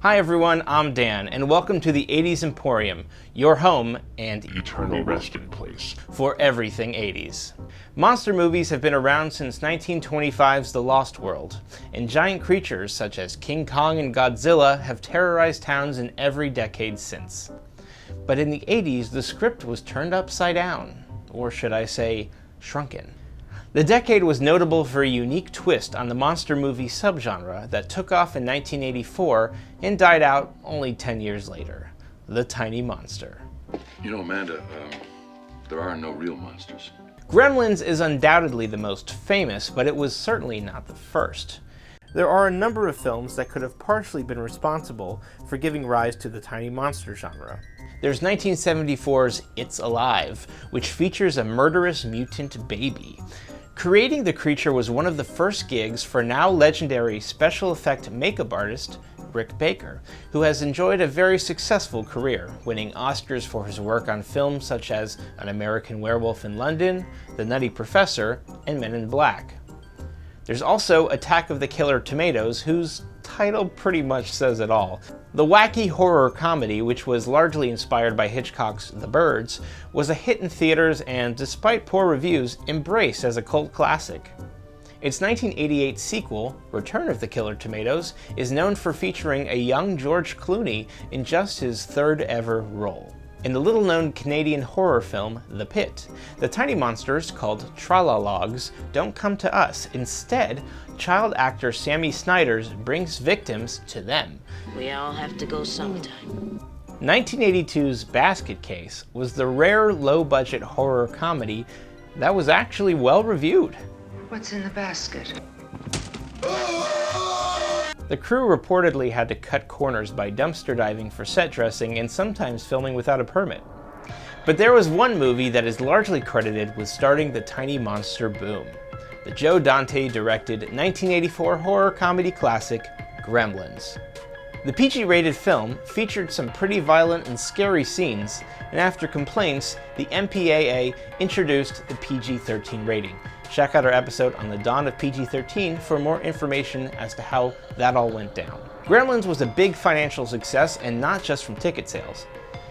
Hi everyone, I'm Dan, and welcome to the 80's Emporium, your home and eternal resting place for everything 80's. Monster movies have been around since 1925's The Lost World, and giant creatures such as King Kong and Godzilla have terrorized towns in every decade since. But in the 80's, the script was turned upside down, or should I say, shrunken. The decade was notable for a unique twist on the monster movie subgenre that took off in 1984 and died out only 10 years later. The tiny monster. You know, Amanda, there are no real monsters. Gremlins is undoubtedly the most famous, but it was certainly not the first. There are a number of films that could have partially been responsible for giving rise to the tiny monster genre. There's 1974's It's Alive, which features a murderous mutant baby. Creating the creature was one of the first gigs for now legendary special effect makeup artist Rick Baker, who has enjoyed a very successful career, winning Oscars for his work on films such as An American Werewolf in London, The Nutty Professor, and Men in Black. There's also Attack of the Killer Tomatoes, whose title pretty much says it all. The wacky horror comedy, which was largely inspired by Hitchcock's The Birds, was a hit in theaters and, despite poor reviews, embraced as a cult classic. Its 1988 sequel, Return of the Killer Tomatoes, is known for featuring a young George Clooney in just his third ever role. In the little-known Canadian horror film, The Pit, the tiny monsters, called Tralalogs, don't come to us. Instead, child actor Sammy Snyders brings victims to them. We all have to go sometime. 1982's Basket Case was the rare low-budget horror comedy that was actually well-reviewed. What's in the basket? The crew reportedly had to cut corners by dumpster diving for set dressing and sometimes filming without a permit. But there was one movie that is largely credited with starting the tiny monster boom. The Joe Dante-directed 1984 horror comedy classic, Gremlins. The PG-rated film featured some pretty violent and scary scenes, and after complaints, the MPAA introduced the PG-13 rating. Check out our episode on the dawn of PG-13 for more information as to how that all went down. Gremlins was a big financial success, and not just from ticket sales.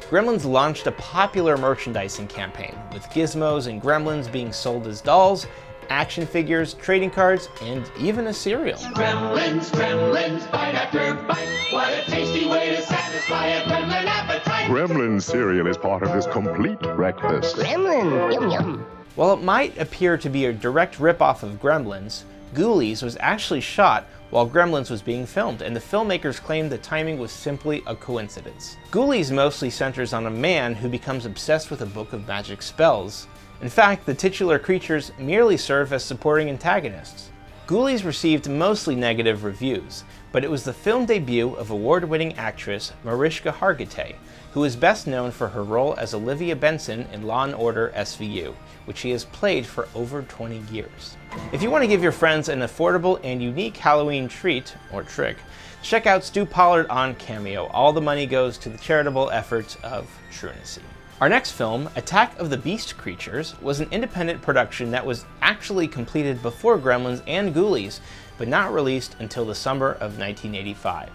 Gremlins launched a popular merchandising campaign, with gizmos and gremlins being sold as dolls, action figures, trading cards, and even a cereal. Gremlins, gremlins, bite after bite. What a tasty way to satisfy a gremlin appetite. Gremlin cereal is part of this complete breakfast. Gremlin, yum yum. While it might appear to be a direct ripoff of Gremlins, Ghoulies was actually shot while Gremlins was being filmed, and the filmmakers claimed the timing was simply a coincidence. Ghoulies mostly centers on a man who becomes obsessed with a book of magic spells. In fact, the titular creatures merely serve as supporting antagonists. Ghoulies received mostly negative reviews, but it was the film debut of award-winning actress Mariska Hargitay, who is best known for her role as Olivia Benson in Law & Order SVU, which she has played for over 20 years. If you want to give your friends an affordable and unique Halloween treat, or trick, check out Stu Pollard on Cameo. All the money goes to the charitable efforts of Trunacy. Our next film, Attack of the Beast Creatures, was an independent production that was actually completed before Gremlins and Ghoulies, but not released until the summer of 1985.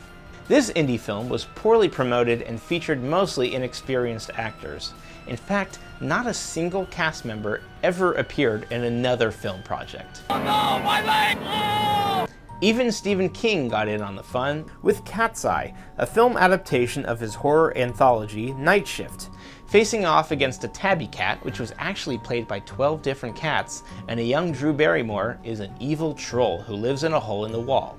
This indie film was poorly promoted and featured mostly inexperienced actors. In fact, not a single cast member ever appeared in another film project. Oh no, my leg! Oh! Even Stephen King got in on the fun with Cat's Eye, a film adaptation of his horror anthology Night Shift. Facing off against a tabby cat, which was actually played by 12 different cats, and a young Drew Barrymore is an evil troll who lives in a hole in the wall.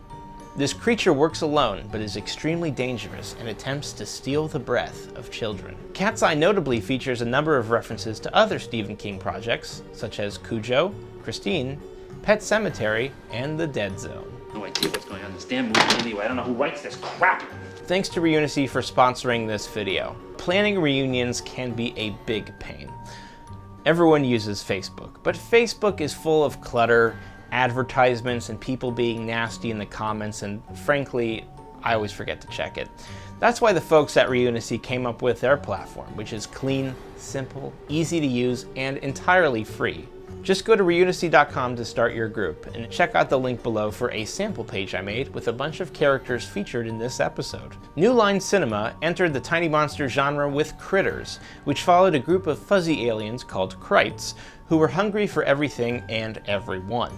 This creature works alone, but is extremely dangerous and attempts to steal the breath of children. Cat's Eye notably features a number of references to other Stephen King projects, such as Cujo, Christine, Pet Sematary, and The Dead Zone. No idea what's going on in this damn movie anyway. I don't know who writes this crap. Thanks to Reunicy for sponsoring this video. Planning reunions can be a big pain. Everyone uses Facebook, but Facebook is full of clutter, advertisements, and people being nasty in the comments, and frankly, I always forget to check it. That's why the folks at Reunicy came up with their platform, which is clean, simple, easy to use, and entirely free. Just go to reunicy.com to start your group, and check out the link below for a sample page I made with a bunch of characters featured in this episode. New Line Cinema entered the tiny monster genre with Critters, which followed a group of fuzzy aliens called Krites, who were hungry for everything and everyone.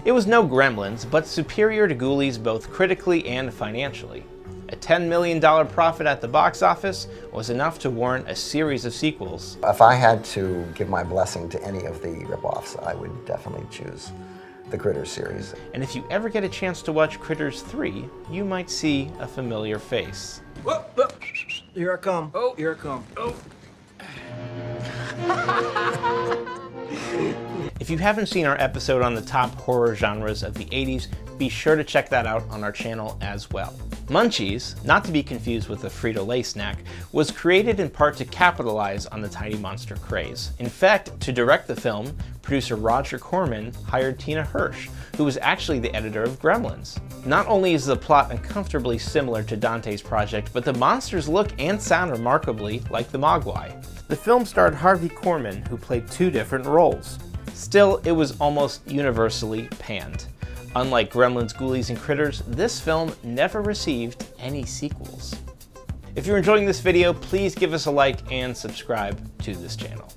It was no Gremlins, but superior to Ghoulies both critically and financially. A $10 million profit at the box office was enough to warrant a series of sequels. If I had to give my blessing to any of the ripoffs, I would definitely choose the Critters series. And if you ever get a chance to watch Critters 3, you might see a familiar face. Whoa, whoa. Here I come. Oh, here I come. Oh. If you haven't seen our episode on the top horror genres of the 80s, be sure to check that out on our channel as well. Munchies, not to be confused with the Frito-Lay snack, was created in part to capitalize on the tiny monster craze. In fact, to direct the film, producer Roger Corman hired Tina Hirsch, who was actually the editor of Gremlins. Not only is the plot uncomfortably similar to Dante's project, but the monsters look and sound remarkably like the Mogwai. The film starred Harvey Korman, who played two different roles. Still, it was almost universally panned. Unlike Gremlins, Ghoulies, and Critters, this film never received any sequels. If you're enjoying this video, please give us a like and subscribe to this channel.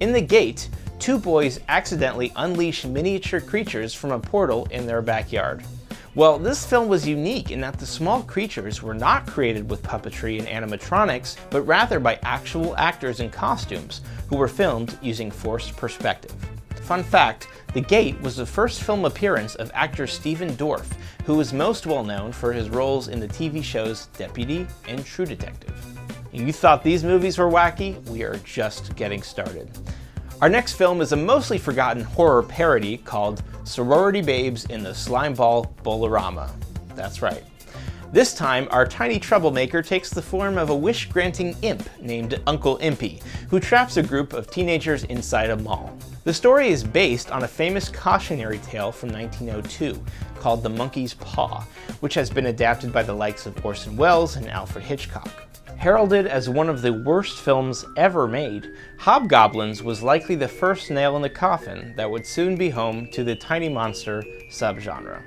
In The Gate, two boys accidentally unleash miniature creatures from a portal in their backyard. Well, this film was unique in that the small creatures were not created with puppetry and animatronics, but rather by actual actors in costumes who were filmed using forced perspective. Fun fact, The Gate was the first film appearance of actor Stephen Dorff, who is most well known for his roles in the TV shows Deputy and True Detective. You thought these movies were wacky? We are just getting started. Our next film is a mostly forgotten horror parody called Sorority Babes in the Slimeball Bowl-O-Rama. That's right. This time, our tiny troublemaker takes the form of a wish-granting imp named Uncle Impy, who traps a group of teenagers inside a mall. The story is based on a famous cautionary tale from 1902 called The Monkey's Paw, which has been adapted by the likes of Orson Welles and Alfred Hitchcock. Heralded as one of the worst films ever made, Hobgoblins was likely the first nail in the coffin that would soon be home to the tiny monster subgenre.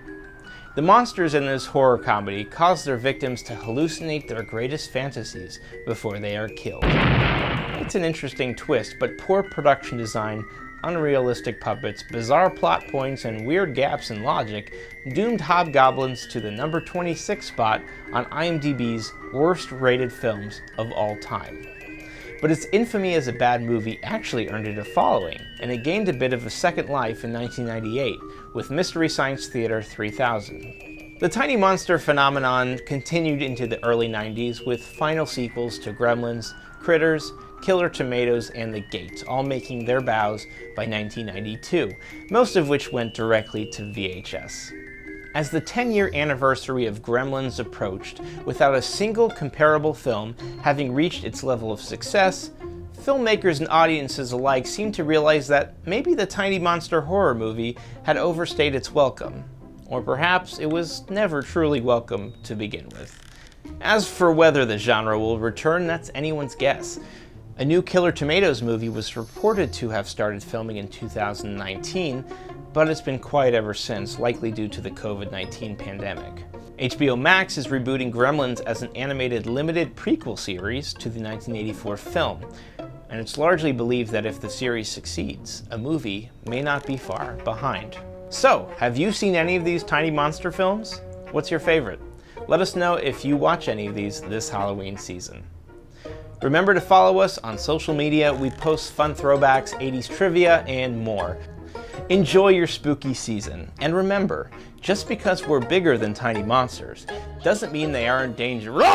The monsters in this horror comedy cause their victims to hallucinate their greatest fantasies before they are killed. It's an interesting twist, but poor production design, unrealistic puppets, bizarre plot points, and weird gaps in logic doomed Hobgoblins to the number 26 spot on IMDb's worst-rated films of all time. But its infamy as a bad movie actually earned it a following, and it gained a bit of a second life in 1998 with Mystery Science Theater 3000. The tiny monster phenomenon continued into the early 90s with final sequels to Gremlins, Critters, Killer Tomatoes, and The Gate, all making their bows by 1992, most of which went directly to VHS. As the 10-year anniversary of Gremlins approached, without a single comparable film having reached its level of success, filmmakers and audiences alike seemed to realize that maybe the tiny monster horror movie had overstayed its welcome, or perhaps it was never truly welcome to begin with. As for whether the genre will return, that's anyone's guess. A new Killer Tomatoes movie was reported to have started filming in 2019, but it's been quiet ever since, likely due to the COVID-19 pandemic. HBO Max is rebooting Gremlins as an animated limited prequel series to the 1984 film, and it's largely believed that if the series succeeds, a movie may not be far behind. So, have you seen any of these tiny monster films? What's your favorite? Let us know if you watch any of these this Halloween season. Remember to follow us on social media. We post fun throwbacks, 80s trivia, and more. Enjoy your spooky season. And remember, just because we're bigger than tiny monsters doesn't mean they aren't dangerous.